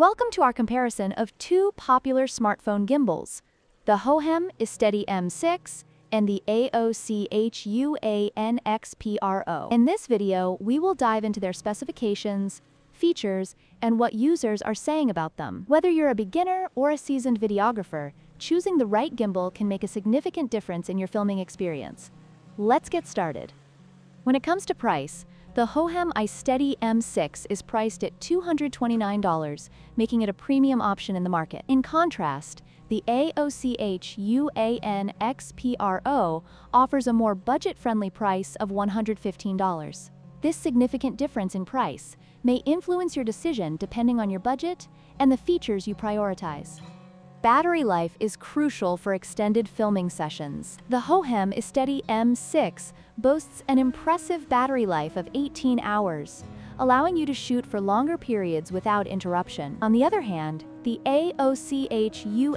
Welcome to our comparison of two popular smartphone gimbals, the Hohem iSteady M6 and the AOCHUAN XPRO. In this video, we will dive into their specifications, features, and what users are saying about them. Whether you're a beginner or a seasoned videographer, choosing the right gimbal can make a significant difference in your filming experience. Let's get started. When it comes to price, the Hohem iSteady M6 is priced at $229, making it a premium option in the market. In contrast, the AOCHUAN XPRO offers a more budget-friendly price of $115. This significant difference in price may influence your decision depending on your budget and the features you prioritize. Battery life is crucial for extended filming sessions. The Hohem iSteady M6 boasts an impressive battery life of 18 hours, allowing you to shoot for longer periods without interruption. On the other hand, the AOCHUAN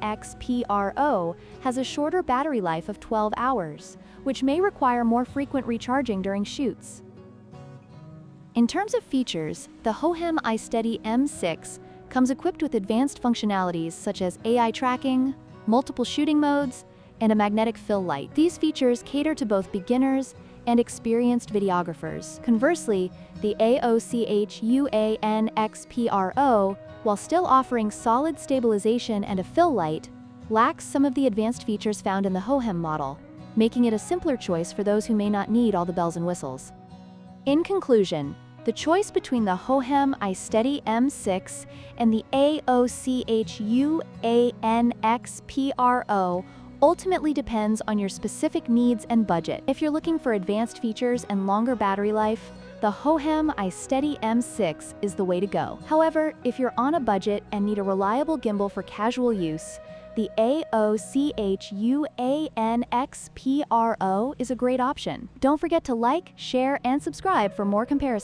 XPRO has a shorter battery life of 12 hours, which may require more frequent recharging during shoots. In terms of features, the Hohem iSteady M6 comes equipped with advanced functionalities such as AI tracking, multiple shooting modes, and a magnetic fill light. These features cater to both beginners and experienced videographers. Conversely, the AOCHUAN XPRO, while still offering solid stabilization and a fill light, lacks some of the advanced features found in the Hohem model, making it a simpler choice for those who may not need all the bells and whistles. In conclusion, the choice between the Hohem iSteady M6 and the AOCHUAN XPRO ultimately depends on your specific needs and budget. If you're looking for advanced features and longer battery life, the Hohem iSteady M6 is the way to go. However, if you're on a budget and need a reliable gimbal for casual use, the AOCHUAN XPRO is a great option. Don't forget to like, share, and subscribe for more comparisons.